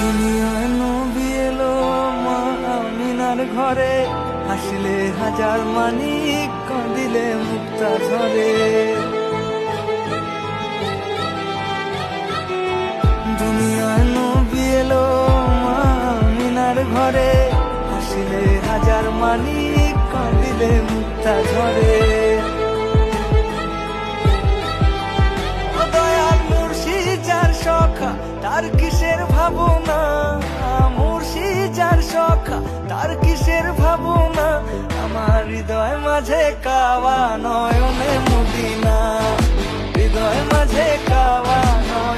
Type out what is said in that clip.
দুনিয়ায় নবী এলো মা আমিনার ঘরে, হাসলে হাজার মানিক, কাঁদিলে মুক্তা ঝরে। দুনিয়ায় নবী এলো মা আমিনার ঘরে, হাসলে হাজার মানিক, কাঁদিলে মুক্তা ঝরে। দয়াল মুর্শিদ যার সখা, তার কিসের ভাবনা, মুর্শিদ যার সখা, তার কিসের ভাবনা। আমার হৃদয় মাঝে কাওয়া, নয়নে মদিনা, হৃদয় মাঝে কাওয়া, নয়নে